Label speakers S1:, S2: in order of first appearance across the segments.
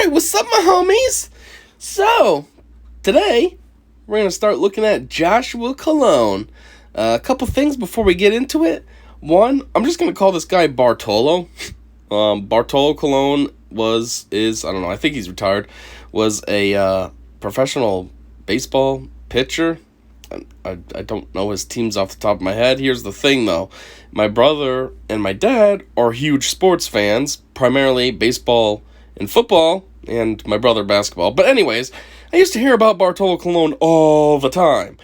S1: Alright, what's up, my homies? So, today, we're going to start looking at Joshua Cologne. A couple things before we get into it. One, I'm just going to call this guy Bartolo. Bartolo Cologne I don't know, I think he's retired, was a professional baseball pitcher. I don't know his teams off the top of my head. Here's the thing, though. My brother and my dad are huge sports fans, primarily baseball and football, and my brother basketball. But anyways, I used to hear about Bartolo Cologne all the time.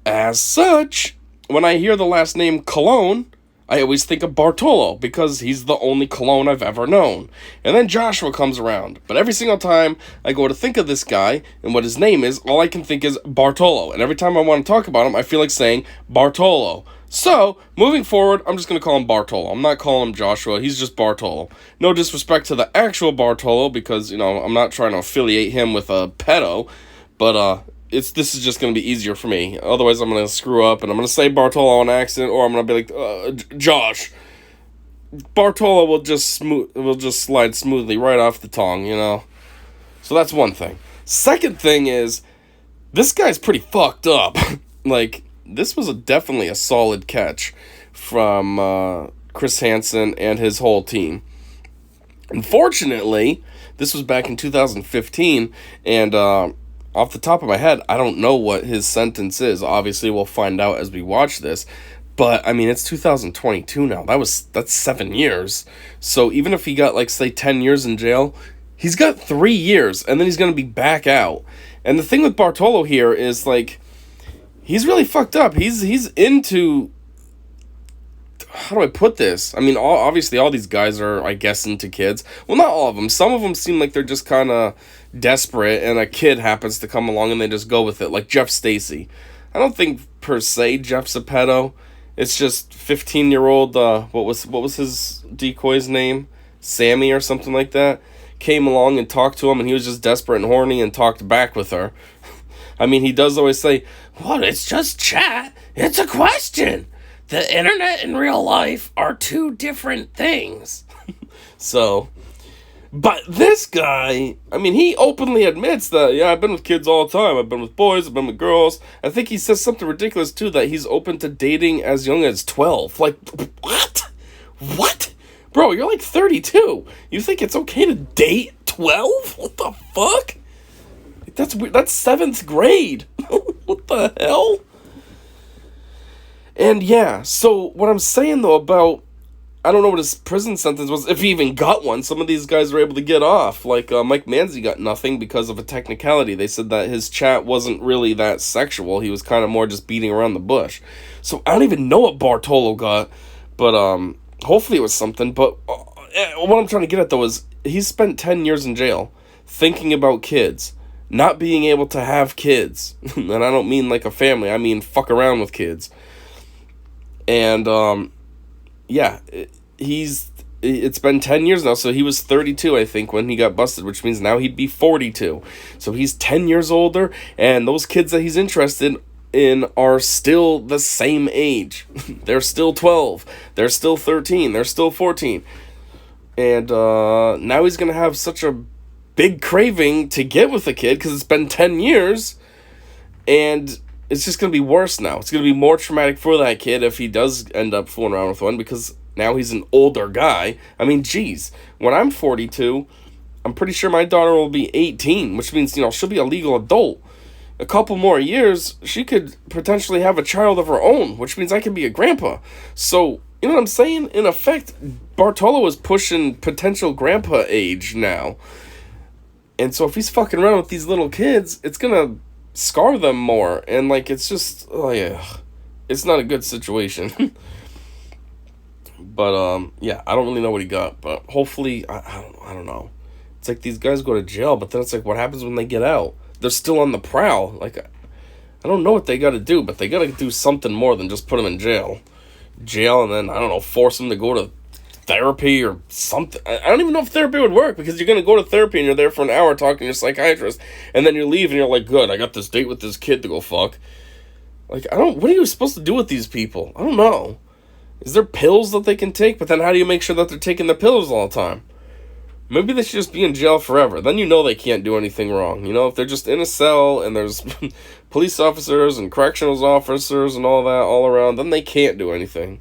S1: As such, when I hear the last name Cologne, I always think of Bartolo, because he's the only Cologne I've ever known. And then Joshua comes around. But every single time I go to think of this guy and what his name is, all I can think is Bartolo. And every time I want to talk about him, I feel like saying Bartolo. So, moving forward, I'm just going to call him Bartolo. I'm not calling him Joshua. He's just Bartolo. No disrespect to the actual Bartolo, because, I'm not trying to affiliate him with a pedo. But, this is just going to be easier for me. Otherwise, I'm going to screw up, and I'm going to say Bartolo on accident, or I'm going to be like, Josh. Bartolo will just slide smoothly right off the tongue, So that's one thing. Second thing is, this guy's pretty fucked up. This was definitely a solid catch from Chris Hansen and his whole team. Unfortunately, this was back in 2015, and off the top of my head, I don't know what his sentence is. Obviously, we'll find out as we watch this. But, it's 2022 now. That's 7 years. So even if he got, say, 10 years in jail, he's got 3 years, and then he's going to be back out. And the thing with Bartolo here is, he's really fucked up. He's into... How do I put this? Obviously all these guys are, I guess, into kids. Well, not all of them. Some of them seem like they're just kind of desperate, and a kid happens to come along and they just go with it, like Jeff Stacy. I don't think, per se, Jeff's a pedo. It's just 15-year-old, what was his decoy's name? Sammy or something like that. Came along and talked to him, and he was just desperate and horny and talked back with her. He does always say, "What, it's just chat. It's a question. The internet and real life are two different things." But this guy, he openly admits that, yeah, I've been with kids all the time. I've been with boys, I've been with girls. I think he says something ridiculous, too, that he's open to dating as young as 12. What? What? Bro, you're 32. You think it's okay to date 12? What the fuck? That's weird. That's 7th grade. What the hell? And yeah, so what I'm saying, though, about, I don't know what his prison sentence was, if he even got one. Some of these guys were able to get off. Mike Manzi got nothing because of a technicality. They said that his chat wasn't really that sexual. He was kind of more just beating around the bush. So I don't even know what Bartolo got, but hopefully it was something. But what I'm trying to get at, though, is he spent 10 years in jail thinking about kids, not being able to have kids. And I don't mean like a family. I mean fuck around with kids. And, it's been 10 years now, so he was 32, I think, when he got busted, which means now he'd be 42. So he's 10 years older, and those kids that he's interested in are still the same age. They're still 12. They're still 13. They're still 14. And, now he's gonna have such a big craving to get with a kid, because it's been 10 years, and it's just going to be worse now. It's going to be more traumatic for that kid if he does end up fooling around with one, because now he's an older guy. Geez, when I'm 42, I'm pretty sure my daughter will be 18, which means, she'll be a legal adult. A couple more years, she could potentially have a child of her own, which means I could be a grandpa. So, you know what I'm saying? In effect, Bartolo is pushing potential grandpa age now. And so if he's fucking around with these little kids, it's going to scar them more, and it's just, it's not a good situation. But I don't really know what he got, but hopefully, I don't know. It's like these guys go to jail, but then it's like, what happens when they get out? They're still on the prowl. I don't know what they got to do, but they got to do something more than just put them in jail, and then, I don't know, force them to go to therapy or something. I don't even know if therapy would work, because you're going to go to therapy and you're there for an hour talking to your psychiatrist, and then you leave and you're like, good, I got this date with this kid to go fuck. What are you supposed to do with these people? I don't know. Is there pills that they can take? But then how do you make sure that they're taking the pills all the time? Maybe they should just be in jail forever. Then you know they can't do anything wrong. You know, if they're just in a cell and there's police officers and correctional officers and all that all around, then they can't do anything.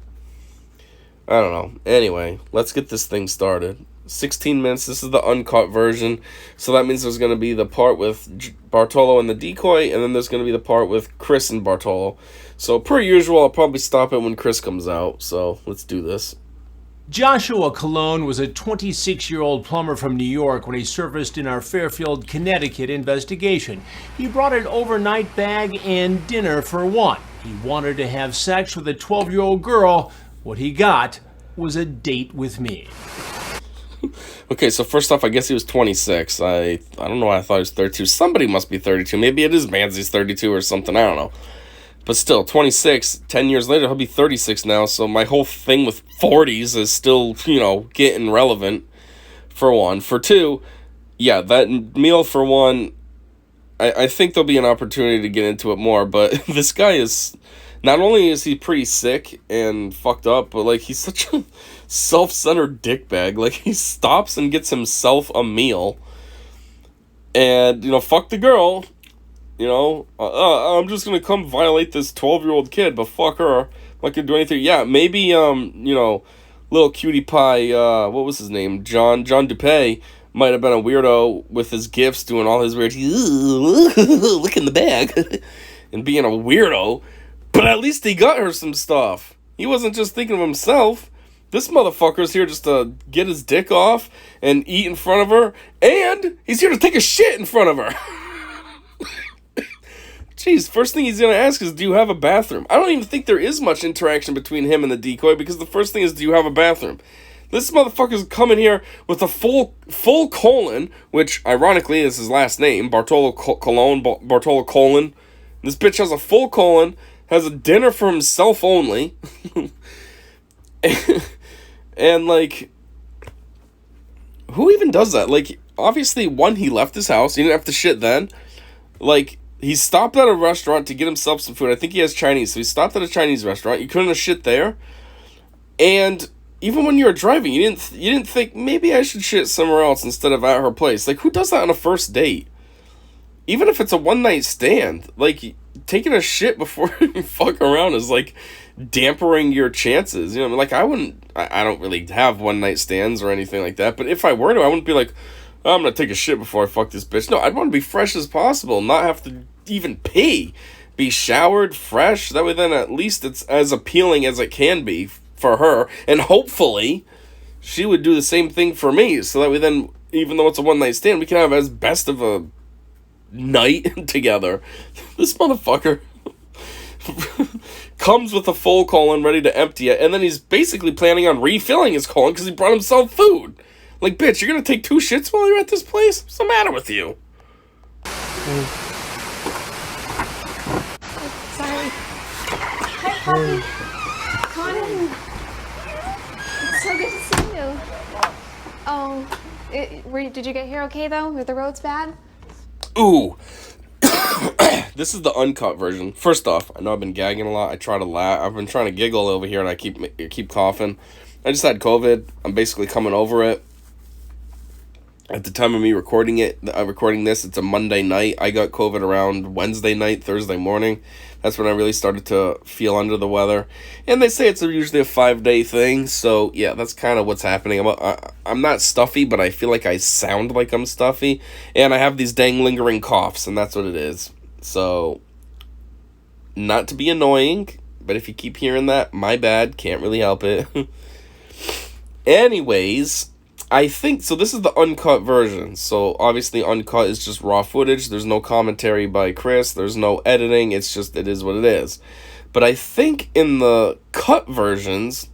S1: I don't know. Anyway, let's get this thing started. 16 minutes. This is the uncut version. So that means there's going to be the part with Bartolo and the decoy, and then there's going to be the part with Chris and Bartolo. So per usual, I'll probably stop it when Chris comes out. So let's do this.
S2: Joshua Colon was a 26-year-old plumber from New York when he surfaced in our Fairfield, Connecticut investigation. He brought an overnight bag and dinner for one. He wanted to have sex with a 12-year-old girl. What he got was a date with me.
S1: Okay, so first off, I guess he was 26. I don't know why I thought he was 32. Somebody must be 32. Maybe it is Manzi's 32 or something. I don't know. But still, 26, 10 years later, he'll be 36 now, so my whole thing with 40s is still, getting relevant, for one. For two, yeah, that meal for one, I think there'll be an opportunity to get into it more, but this guy is, not only is he pretty sick and fucked up, but, he's such a self-centered dickbag. He stops and gets himself a meal, and, fuck the girl. I'm just gonna come violate this 12-year-old kid, but fuck her. I'm not gonna do anything. Yeah, maybe, little cutie pie, what was his name? John Dupay might have been a weirdo with his gifts, doing all his weird, look in the bag, and being a weirdo, but at least he got her some stuff. He wasn't just thinking of himself. This motherfucker's here just to get his dick off and eat in front of her, and he's here to take a shit in front of her. Jeez, first thing he's going to ask is, do you have a bathroom? I don't even think there is much interaction between him and the decoy, because the first thing is, do you have a bathroom? This motherfucker's coming here with a full colon, which, ironically, is his last name, Bartolo colon. This bitch has a full colon, has a dinner for himself only, and, who even does that? Obviously, one, he left his house, he didn't have to shit then, he stopped at a restaurant to get himself some food. I think he has Chinese, so he stopped at a Chinese restaurant. You couldn't have shit there. And even when you were driving, you didn't think, maybe I should shit somewhere else instead of at her place. Who does that on a first date? Even if it's a one-night stand, taking a shit before you fuck around is, dampering your chances. I don't really have one-night stands or anything like that, but if I were to, I wouldn't be like, I'm gonna take a shit before I fuck this bitch. No, I'd want to be fresh as possible, not have to even pee. Be showered, fresh, that way then at least it's as appealing as it can be for her, and hopefully she would do the same thing for me, so that way then, even though it's a one-night stand, we can have as best of a night together. This motherfucker comes with a full colon ready to empty it, and then he's basically planning on refilling his colon because he brought himself food. Bitch, you're gonna take 2 shits while you're at this place? What's the matter with you?
S3: Sorry. Hi, puppy. Come on in. It's so good to see you. Oh, did you get here okay, though? Were the roads bad?
S1: Ooh. This is the uncut version. First off, I know I've been gagging a lot. I try to laugh. I've been trying to giggle over here, and I keep coughing. I just had COVID. I'm basically coming over it. At the time of me recording this, it's a Monday night. I got COVID around Wednesday night, Thursday morning. That's when I really started to feel under the weather. And they say it's usually a 5-day thing, so yeah, that's kind of what's happening. I'm not stuffy, but I feel like I sound like I'm stuffy. And I have these dang lingering coughs, and that's what it is. So, not to be annoying, but if you keep hearing that, my bad, can't really help it. Anyways, I think, so this is the uncut version, so obviously uncut is just raw footage, there's no commentary by Chris, there's no editing, it is what it is. But I think in the cut versions,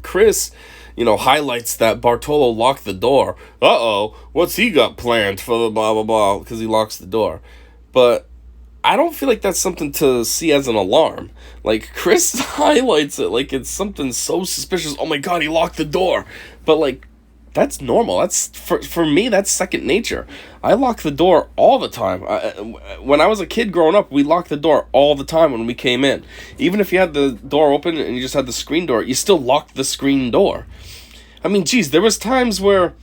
S1: Chris, highlights that Bartolo locked the door. Uh-oh, what's he got planned for the blah blah blah, because he locks the door. But I don't feel like that's something to see as an alarm. Chris highlights it like it's something so suspicious. Oh my god, he locked the door. But that's normal. That's for me, that's second nature. I lock the door all the time. When I was a kid growing up, we locked the door all the time when we came in. Even if you had the door open and you just had the screen door, you still locked the screen door. I mean, geez, there was times where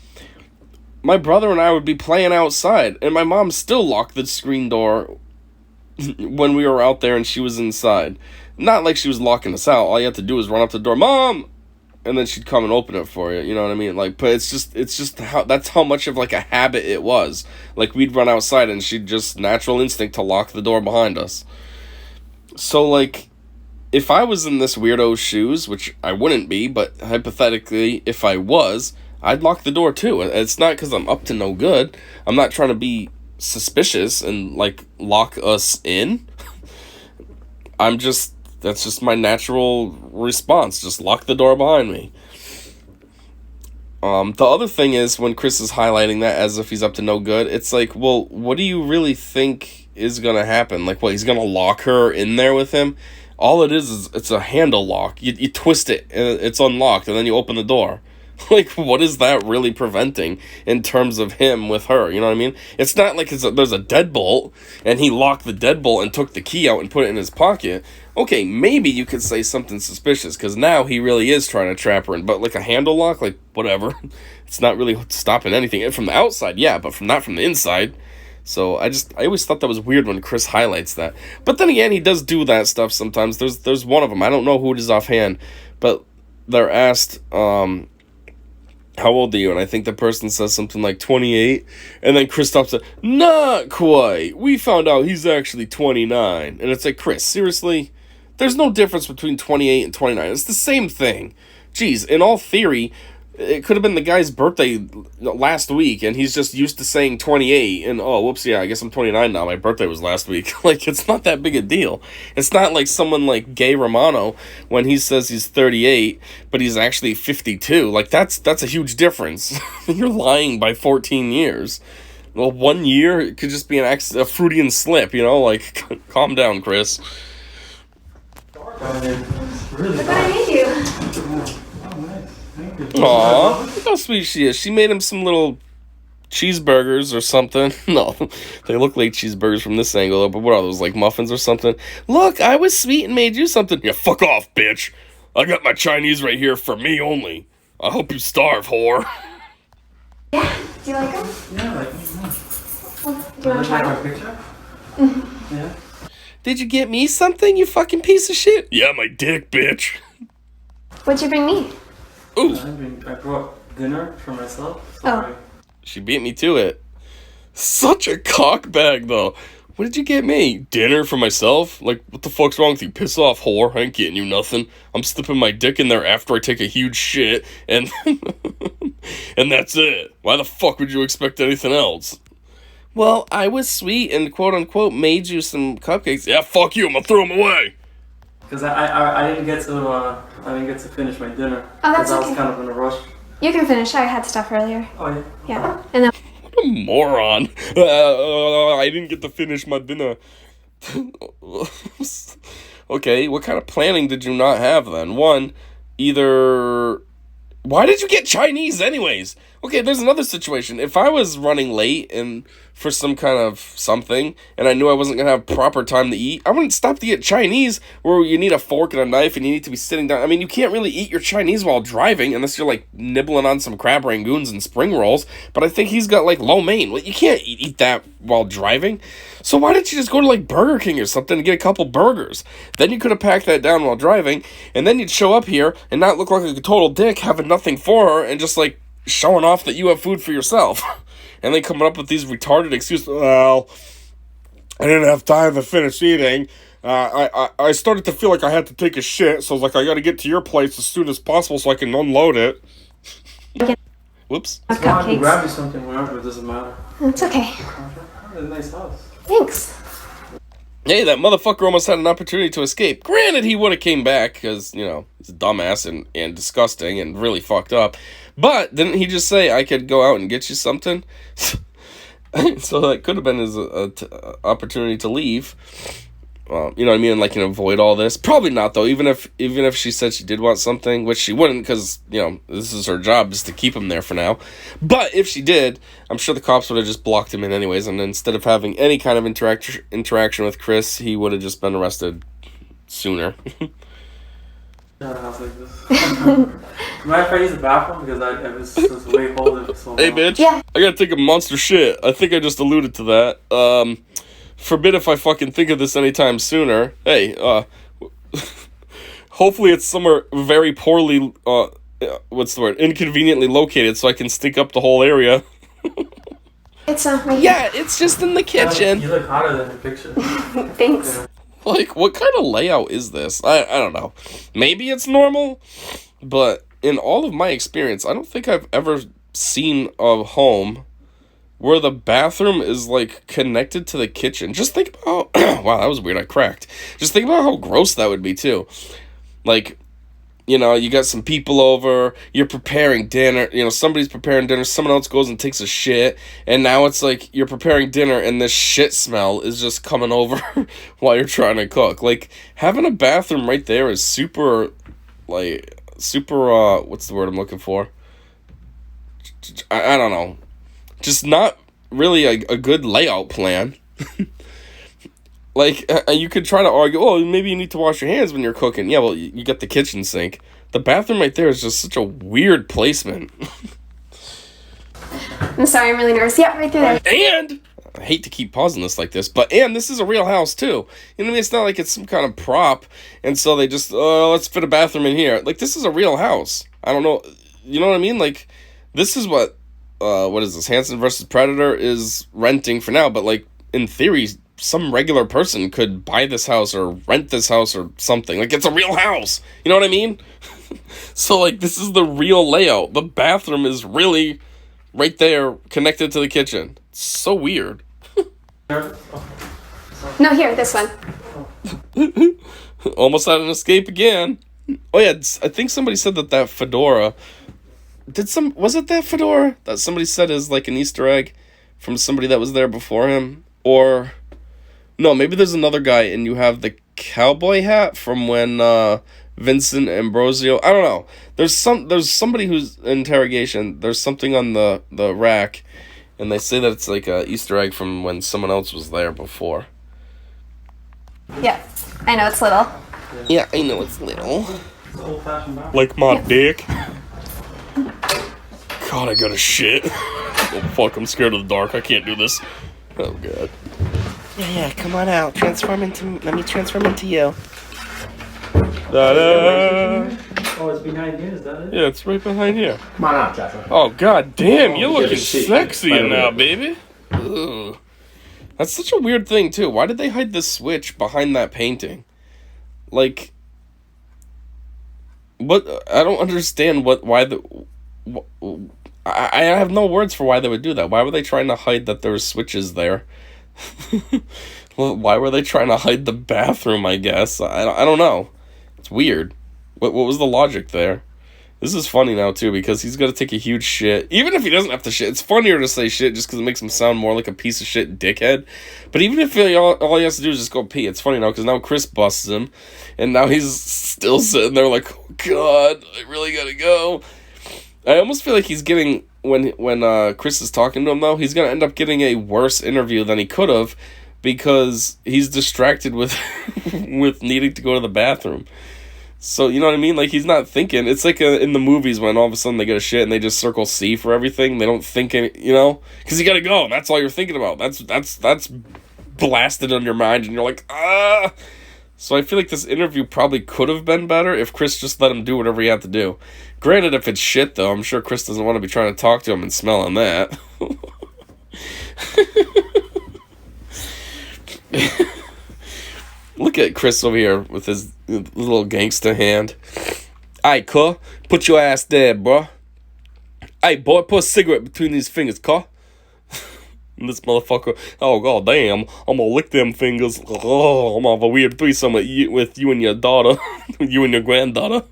S1: my brother and I would be playing outside, and my mom still locked the screen door when we were out there and she was inside. Not like she was locking us out. All you have to do is run up the door, Mom, and then she'd come and open it for you. You know what I mean? Like, but it's just how that's how much of like a habit it was. Like we'd run outside and she'd just natural instinct to lock the door behind us. So like, if I was in this weirdo's shoes, which I wouldn't be, but hypothetically, if I was, I'd lock the door too. It's not because I'm up to no good. I'm not trying to be suspicious and like lock us in. That's just my natural response. Just lock the door behind me. The other thing is when Chris is highlighting that as if he's up to no good, it's like, well, what do you really think is gonna happen? Like, what, he's gonna lock her in there with him? All it is it's a handle lock. You twist it and it's unlocked, and then you open the door. Like, what is that really preventing in terms of him with her? You know what I mean? It's not like there's a deadbolt, and he locked the deadbolt and took the key out and put it in his pocket. Okay, maybe you could say something suspicious, because now he really is trying to trap her in. But, like, a handle lock, like, whatever. It's not really stopping anything. And from the outside, yeah, but not from the inside. So, I always thought that was weird when Chris highlights that. But then again, he does do that stuff sometimes. There's one of them. I don't know who it is offhand. But they're asked, how old are you? And I think the person says something like 28. And then Chris stops it. Not quite. We found out he's actually 29. And it's like, Chris, seriously? There's no difference between 28 and 29. It's the same thing. Jeez, in all theory, it could have been the guy's birthday last week, and he's just used to saying 28, and oh, whoops, yeah, I guess I'm 29 now. My birthday was last week. Like, it's not that big a deal. It's not like someone like Gay Romano, when he says he's 38, but he's actually 52. Like, that's a huge difference. You're lying by 14 years. Well, 1 year, it could just be a Freudian slip, you know? Like, calm down, Chris.
S3: Look what I made you.
S1: Aw, look how sweet she is. She made him some little cheeseburgers or something. No, they look like cheeseburgers from this angle, but what are those, like muffins or something? Look, I was sweet and made you something. Yeah, fuck off, bitch. I got my Chinese right here for me only. I hope you starve, whore.
S3: Yeah, do you like them?
S4: Yeah, I like them.
S3: Well, do you want to try
S4: My
S3: them?
S4: picture? Yeah.
S1: Did you get me something, you fucking piece of shit? Yeah, my dick, bitch.
S3: What'd you bring me?
S1: Ooh.
S4: I brought dinner for myself.
S3: Oh.
S1: She beat me to it. Such a cockbag, though. What did you get me? Dinner for myself? Like, what the fuck's wrong with you? Piss off, whore. I ain't getting you nothing. I'm slipping my dick in there after I take a huge shit, and and that's it. Why the fuck would you expect anything else? Well, I was sweet and quote-unquote made you some cupcakes. Yeah, fuck you. I'm gonna throw them away.
S4: Because I didn't get to finish my dinner.
S3: Oh, that's
S4: Because I was
S3: okay.
S4: kind of in a rush.
S3: You can finish. I had stuff earlier.
S4: Oh, yeah.
S3: Yeah. And then
S1: What a moron. I didn't get to finish my dinner. Okay, what kind of planning did you not have then? One, either... Why did you get Chinese anyways? Okay, there's another situation. If I was running late and for some kind of something, and I knew I wasn't going to have proper time to eat, I wouldn't stop to get Chinese where you need a fork and a knife and you need to be sitting down. I mean, you can't really eat your Chinese while driving unless you're, like, nibbling on some crab rangoons and spring rolls. But I think he's got, like, lo mein. Well, you can't eat that while driving. So why didn't you just go to, like, Burger King or something and get a couple burgers? Then you could have packed that down while driving, and then you'd show up here and not look like a total dick having nothing for her and just, like, showing off that you have food for yourself. And then coming up with these retarded excuses. Well, I didn't have time to finish eating. I started to feel like I had to take a shit, so I was like, I gotta get to your place as soon as possible so I can unload it. Whoops.
S3: have
S4: Well, I can
S3: cupcakes.
S4: grab you something wherever, it doesn't matter.
S3: It's okay.
S4: Oh, a nice house.
S3: Thanks.
S1: Hey, that motherfucker almost had an opportunity to escape. Granted, he would have came back, because, you know, he's a dumbass and disgusting and really fucked up. But, didn't he just say, I could go out and get you something? So that could have been his opportunity to leave. You know what I mean? Like, avoid all this. Probably not, though. Even if she said she did want something, which she wouldn't, because, you know, this is her job, is to keep him there for now. But if she did, I'm sure the cops would have just blocked him in anyways, and instead of having any kind of interaction with Chris, he would have just been arrested sooner.
S4: Yeah, a house like this. Mind if I use the bathroom because I was way holding for so long.
S1: Hey, bitch.
S3: Yeah.
S1: I gotta take a monster shit. I think I just alluded to that. Forbid if I fucking think of this anytime sooner. Hey, hopefully it's somewhere very poorly, what's the word? Inconveniently located so I can stink up the whole area.
S3: It's right
S1: Yeah, it's just in the kitchen.
S4: You look hotter than the picture.
S3: here. Thanks.
S4: Yeah.
S1: Like, what kind of layout is this? I don't know. Maybe it's normal, but in all of my experience, I don't think I've ever seen a home where the bathroom is, like, connected to the kitchen. Just think about... wow, that was weird. I cracked. Just think about how gross that would be, too. Like, you know, you got some people over, you're preparing dinner, you know, somebody's preparing dinner, someone else goes and takes a shit, and now it's like you're preparing dinner and this shit smell is just coming over while you're trying to cook. Like, having a bathroom right there is super, what's the word I'm looking for? I don't know. Just not really a good layout plan. Like, you could try to argue, oh, maybe you need to wash your hands when you're cooking. Yeah, well, you got the kitchen sink. The bathroom right there is just such a weird placement.
S3: I'm sorry, I'm really nervous. Yeah, right through there.
S1: And, I hate to keep pausing this like this, but, and this is a real house, too. You know what I mean? It's not like it's some kind of prop, and so they just, let's fit a bathroom in here. Like, this is a real house. I don't know, you know what I mean? Like, this is what is this, Hansen versus Predator is renting for now, but, like, in theory, some regular person could buy this house or rent this house or something. Like, it's a real house. You know what I mean? So, like, this is the real layout. The bathroom is really right there, connected to the kitchen. It's so weird.
S3: No, here, this one.
S1: Almost had an escape again. Oh, yeah, I think somebody said that fedora... Was it that fedora that somebody said is, like, an Easter egg from somebody that was there before him? Or... no, maybe there's another guy and you have the cowboy hat from when Vincent Ambrosio... I don't know. There's somebody who's in interrogation. There's something on the rack, and they say that it's like a Easter egg from when someone else was there before.
S3: Yeah, I know it's little.
S1: Yeah, I know it's little.
S4: It's an old-fashioned bathroom.
S1: Like my dick. God, I gotta shit. Oh, fuck, I'm scared of the dark. I can't do this. Oh, God.
S5: Yeah, come on out. Let me transform into you.
S1: Da-da.
S4: Oh, it's behind here, is that it?
S1: Yeah, it's right behind here.
S2: Come on out, Joshua.
S1: Oh, god damn, you're
S2: Yeah,
S1: looking
S2: shit.
S1: sexy
S2: By the
S1: now,
S2: way.
S1: baby. Ugh. That's such a weird thing, too. Why did they hide the switch behind that painting? Like, what? I don't understand I have no words for why they would do that. Why were they trying to hide that there were switches there? Well, why were they trying to hide the bathroom, I guess? I don't know. It's weird. What was the logic there? This is funny now, too, because he's going to take a huge shit. Even if he doesn't have to shit, it's funnier to say shit just because it makes him sound more like a piece of shit dickhead. But even if all he has to do is just go pee, it's funny now because now Chris busts him. And now he's still sitting there like, oh, God, I really got to go. I almost feel like he's getting, when Chris is talking to him, though, he's going to end up getting a worse interview than he could have because he's distracted with with needing to go to the bathroom. So, you know what I mean? Like, he's not thinking. It's like in the movies when all of a sudden they get a shit and they just circle C for everything. They don't think any, you know? Because you got to go. That's all you're thinking about. That's blasted on your mind and you're like, ah. So I feel like this interview probably could have been better if Chris just let him do whatever he had to do. Granted, if it's shit, though, I'm sure Chris doesn't want to be trying to talk to him and smell on that. Look at Chris over here with his little gangsta hand. Aight, cuh. Put your ass there, bro. Hey, boy, put a cigarette between these fingers, cuh. And this motherfucker, oh, god damn, I'm gonna lick them fingers. Oh, I'm gonna have a weird threesome with you and your daughter. You and your granddaughter.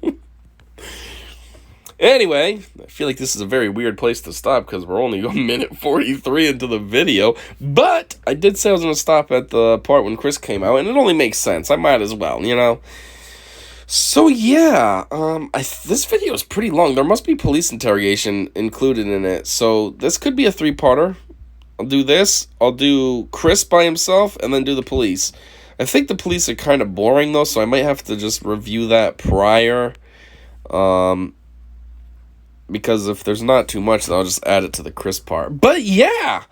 S1: Anyway, I feel like this is a very weird place to stop because we're only a minute 43 into the video. But I did say I was going to stop at the part when Chris came out, and it only makes sense. I might as well, you know? So, yeah, this video is pretty long. There must be police interrogation included in it. So, this could be a three-parter. I'll do this, I'll do Chris by himself, and then do the police. I think the police are kind of boring, though, so I might have to just review that prior Because if there's not too much, then I'll just add it to the crisp part. But yeah,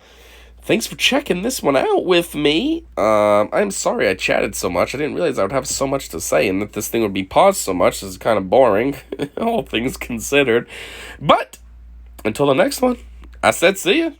S1: thanks for checking this one out with me. I'm sorry I chatted so much. I didn't realize I would have so much to say and that this thing would be paused so much. This is kind of boring, all things considered. But until the next one, I said see ya.